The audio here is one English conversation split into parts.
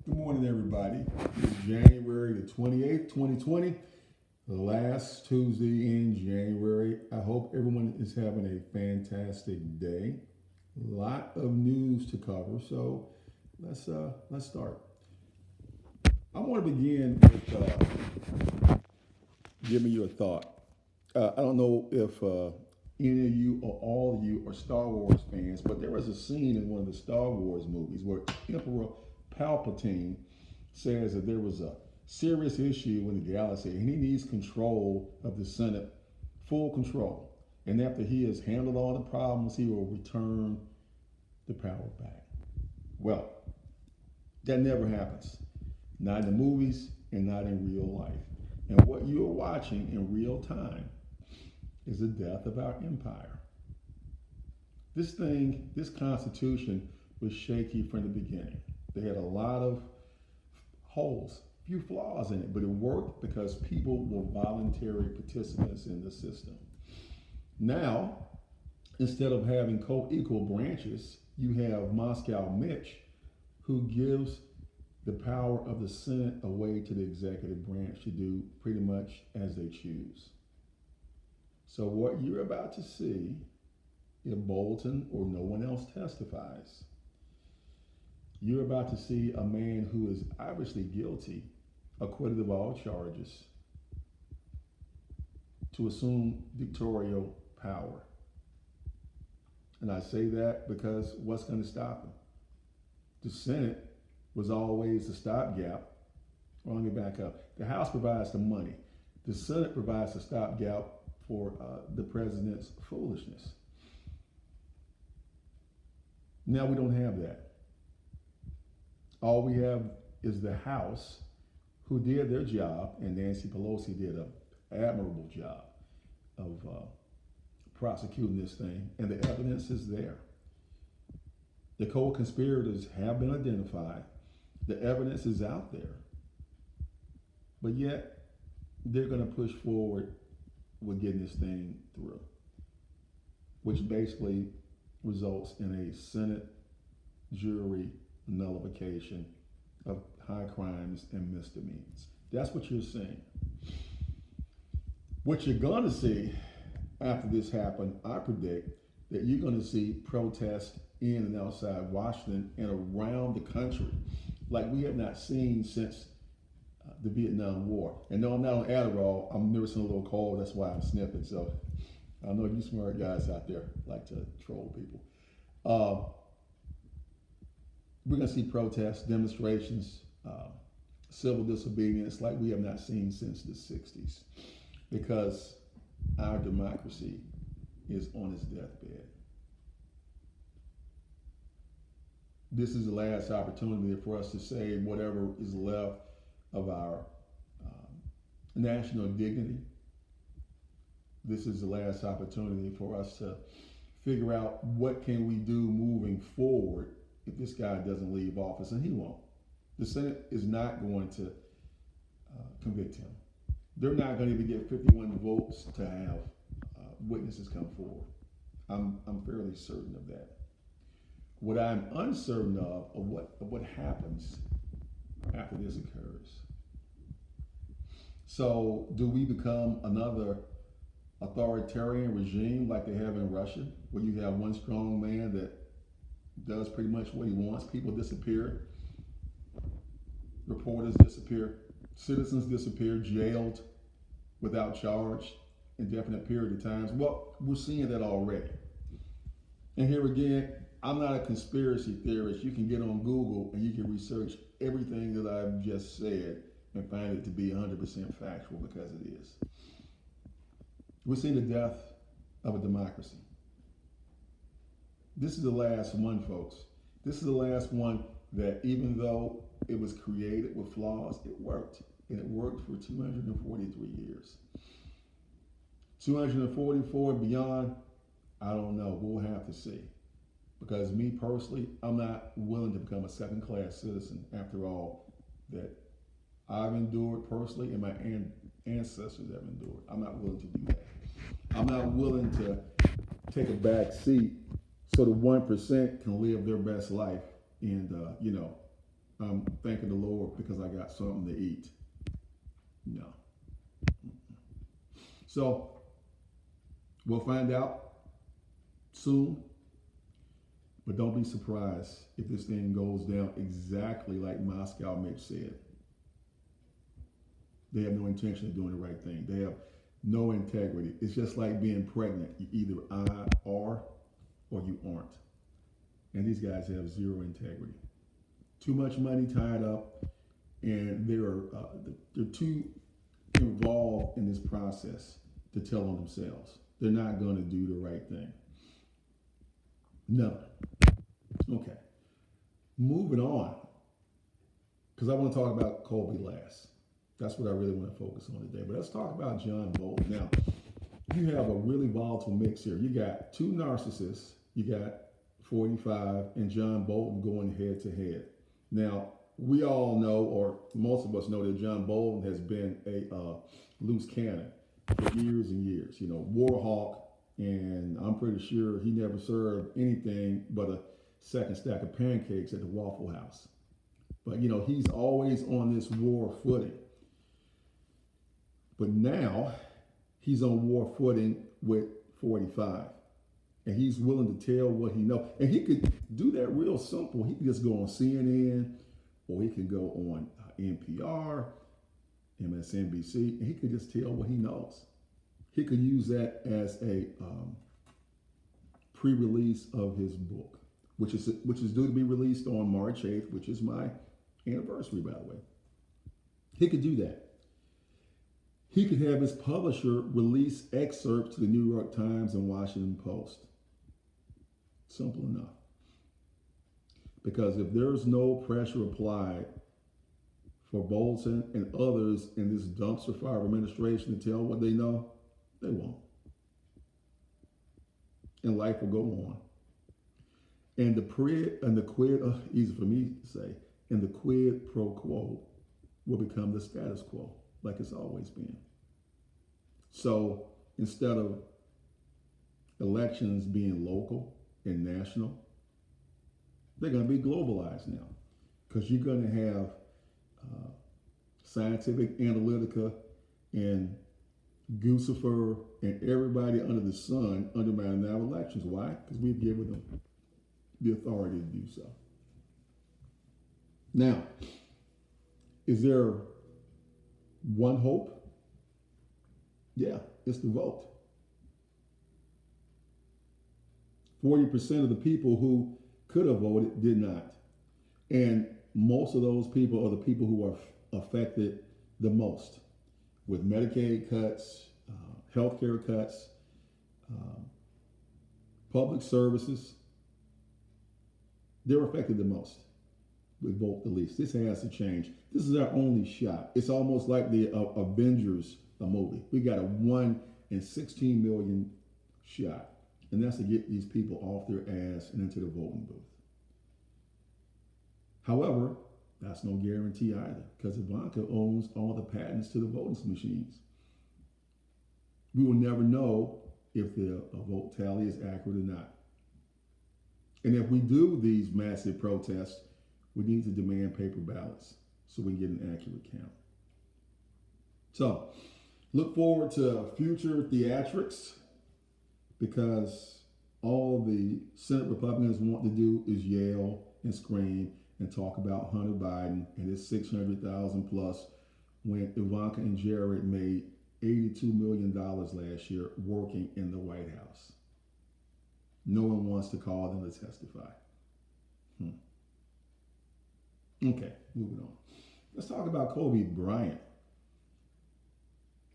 Good morning, everybody. It's January the 28th, 2020, the last Tuesday in January. I hope everyone is having a fantastic day. A lot of news to cover, so let's start. I want to begin with giving you a thought. I don't know if any of you or all of you are Star Wars fans, but there was a scene in one of the Star Wars movies where Emperor Palpatine says that there was a serious issue in the galaxy and he needs control of the Senate, full control. And after he has handled all the problems, he will return the power back. Well, that never happens. Not in the movies and not in real life. And what you are watching in real time is the death of our empire. This Constitution was shaky from the beginning. They had a lot of holes, few flaws in it, but it worked because people were voluntary participants in the system. Now, instead of having co-equal branches, you have Moscow Mitch, who gives the power of the Senate away to the executive branch to do pretty much as they choose. So what you're about to see, if Bolton or no one else testifies, you're about to see a man who is obviously guilty, acquitted of all charges, to assume dictatorial power. And I say that because what's going to stop him? The Senate was always the stopgap. Well, let me back up. The House provides the money. The Senate provides the stopgap for the president's foolishness. Now we don't have that. All we have is the House, who did their job, and Nancy Pelosi did an admirable job of prosecuting this thing, and the evidence is there. The co-conspirators have been identified. The evidence is out there. But yet, they're going to push forward with getting this thing through, which basically results in a Senate jury nullification of high crimes and misdemeanors. That's what you're seeing. What you're going to see after this happened, I predict that you're going to see protests in and outside Washington and around the country like we have not seen since the Vietnam War. And no, I'm not on Adderall. I'm nursing a little cold. That's why I'm sniffing. So I know you smart guys out there like to troll people. We're going to see protests, demonstrations, civil disobedience like we have not seen since the 60s because our democracy is on its deathbed. This is the last opportunity for us to save whatever is left of our national dignity. This is the last opportunity for us to figure out what can we do moving forward if this guy doesn't leave office, and he won't. The Senate is not going to convict him. They're not going to even get 51 votes to have witnesses come forward. I'm fairly certain of that. What I'm uncertain of what happens after this occurs. So, do we become another authoritarian regime like they have in Russia, where you have one strong man that does pretty much what he wants? People disappear, reporters disappear, citizens disappear, jailed without charge, indefinite period of times. Well, we're seeing that already. And here again, I'm not a conspiracy theorist. You can get on Google and you can research everything that I've just said and find it to be 100% factual because it is. We're seeing the death of a democracy. This is the last one, folks. This is the last one that, even though it was created with flaws, it worked. And it worked for 243 years. 244 and beyond, I don't know. We'll have to see. Because me personally, I'm not willing to become a second-class citizen after all that I've endured personally and my ancestors have endured. I'm not willing to do that. I'm not willing to take a back seat so the 1% can live their best life and, I'm thanking the Lord because I got something to eat. No. So we'll find out soon, but don't be surprised if this thing goes down exactly like Moscow Mitch said. They have no intention of doing the right thing. They have no integrity. It's just like being pregnant. You either are or you aren't. And these guys have zero integrity. Too much money tied up, and they're too involved in this process to tell on themselves. They're not going to do the right thing. No. Okay. Moving on, because I want to talk about Kobe last. That's what I really want to focus on today. But let's talk about John Bolton. Now, you have a really volatile mix here. You got two narcissists. You got 45 and John Bolton going head to head. Now, we all know, or most of us know, that John Bolton has been a loose cannon for years and years. You know, war hawk, and I'm pretty sure he never served anything but a second stack of pancakes at the Waffle House. But, you know, he's always on this war footing. But now he's on war footing with 45. And he's willing to tell what he knows. And he could do that real simple. He could just go on CNN, or he could go on NPR, MSNBC, and he could just tell what he knows. He could use that as a pre-release of his book, which is due to be released on March 8th, which is my anniversary, by the way. He could do that. He could have his publisher release excerpts to the New York Times and Washington Post. Simple enough. Because if there's no pressure applied for Bolton and others in this dumpster fire administration to tell what they know, they won't. And life will go on. And the quid, easy for me to say, and the quid pro quo will become the status quo, like it's always been. So instead of elections being local and national, they're going to be globalized now, because you're going to have Scientific Analytica and Guccifer and everybody under the sun undermining our elections. Why? Because we've given them the authority to do so. Now, is there one hope? Yeah, it's the vote. 40% of the people who could have voted did not. And most of those people are the people who are affected the most with Medicaid cuts, healthcare cuts, public services. They're affected the most with vote the least. This has to change. This is our only shot. It's almost like the Avengers movie. We got a 1 in 16 million shot. And that's to get these people off their ass and into the voting booth. However, that's no guarantee either, because Ivanka owns all the patents to the voting machines. We will never know if the vote tally is accurate or not. And if we do these massive protests, we need to demand paper ballots so we can get an accurate count. So, look forward to future theatrics, because all the Senate Republicans want to do is yell and scream and talk about Hunter Biden and his 600,000 plus, when Ivanka and Jared made $82 million last year working in the White House. No one wants to call them to testify. Okay, moving on. Let's talk about Kobe Bryant.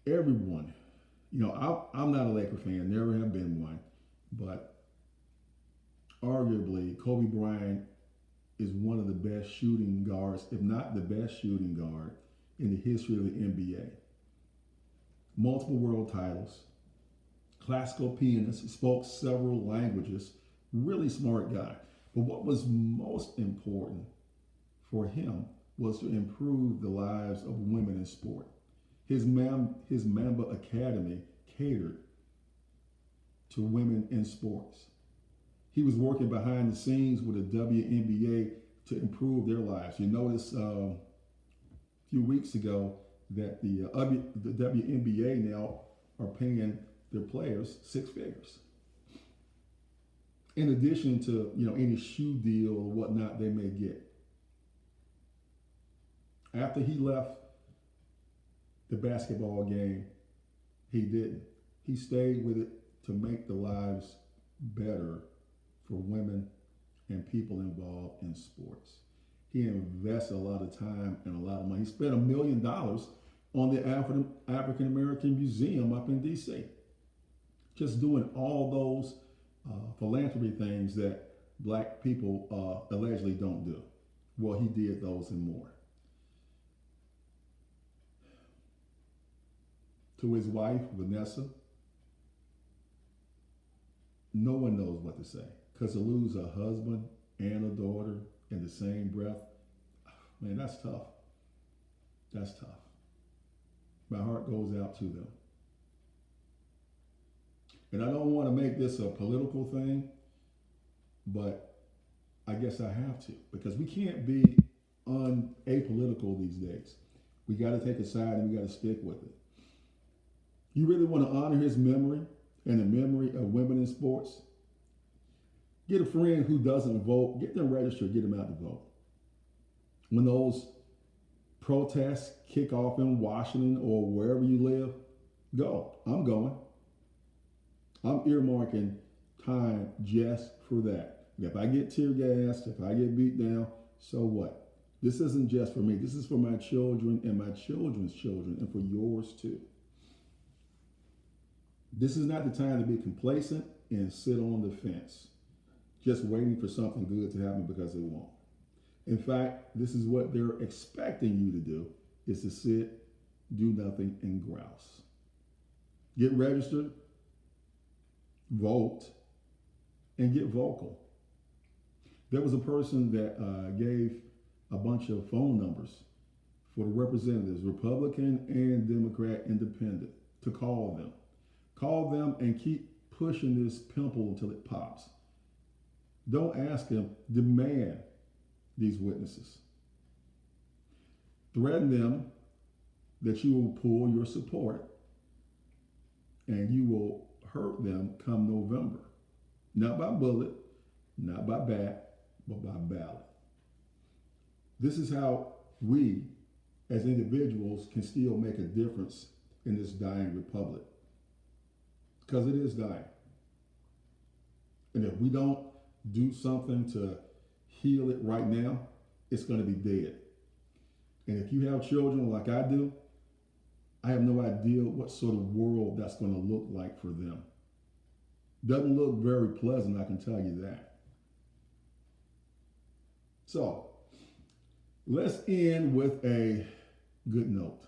Everyone, you know, I'm not a Laker fan, never have been one, but arguably Kobe Bryant is one of the best shooting guards, if not the best shooting guard in the history of the NBA. Multiple world titles, classical pianist, spoke several languages, really smart guy. But what was most important for him was to improve the lives of women in sport. His Mamba Academy catered to women in sports. He was working behind the scenes with a WNBA to improve their lives. You notice a few weeks ago that the WNBA now are paying their players six figures. In addition to any shoe deal or whatnot they may get. After he left the basketball game, he didn't. He stayed with it to make the lives better for women and people involved in sports. He invested a lot of time and a lot of money. He spent $1 million on the African American Museum up in D.C. Just doing all those philanthropy things that black people allegedly don't do. Well, he did those and more. To his wife, Vanessa, no one knows what to say. Because to lose a husband and a daughter in the same breath, man, that's tough. That's tough. My heart goes out to them. And I don't want to make this a political thing, but I guess I have to, because we can't be apolitical these days. We got to take a side and we got to stick with it. You really want to honor his memory and the memory of women in sports? Get a friend who doesn't vote, get them registered, get them out to vote. When those protests kick off in Washington or wherever you live, go. I'm going. I'm earmarking time just for that. If I get tear gassed, if I get beat down, so what? This isn't just for me. This is for my children and my children's children and for yours too. This is not the time to be complacent and sit on the fence, just waiting for something good to happen because it won't. In fact, this is what they're expecting you to do, is to sit, do nothing, and grouse. Get registered, vote, and get vocal. There was a person that gave a bunch of phone numbers for the representatives, Republican and Democrat independent, to call them. Call them and keep pushing this pimple until it pops. Don't ask them, demand these witnesses. Threaten them that you will pull your support and you will hurt them come November. Not by bullet, not by bat, but by ballot. This is how we as individuals can still make a difference in this dying republic. Because it is dying. And if we don't do something to heal it right now, it's going to be dead. And if you have children like I do, I have no idea what sort of world that's going to look like for them. Doesn't look very pleasant, I can tell you that. So, let's end with a good note.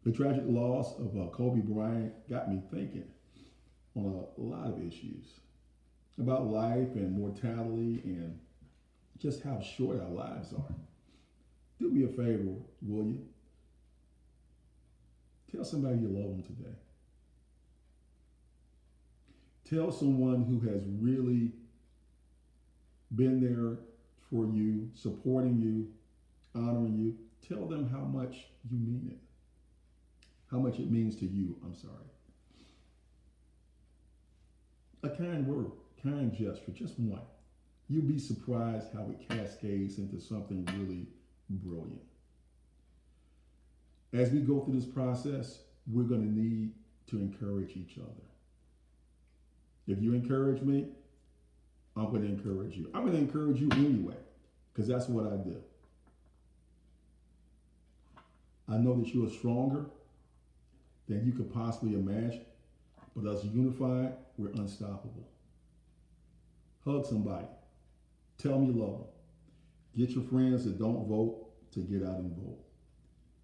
The tragic loss of Kobe Bryant got me thinking on a lot of issues about life and mortality and just how short our lives are. Do me a favor, will you? Tell somebody you love them today. Tell someone who has really been there for you, supporting you, honoring you. Tell them how much you mean it. How much it means to you, I'm sorry. A kind word, kind gesture, just one. You'll be surprised how it cascades into something really brilliant. As we go through this process, we're going to need to encourage each other. If you encourage me, I'm going to encourage you. I'm going to encourage you anyway, because that's what I do. I know that you are stronger than you could possibly imagine, but us unified, we're unstoppable. Hug somebody. Tell them you love them. Get your friends that don't vote to get out and vote.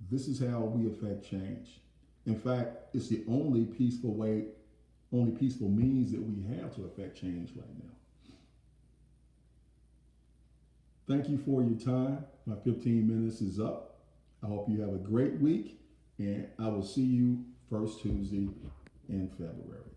This is how we affect change. In fact, it's the only peaceful means that we have to affect change right now. Thank you for your time. My 15 minutes is up. I hope you have a great week, and I will see you first Tuesday in February.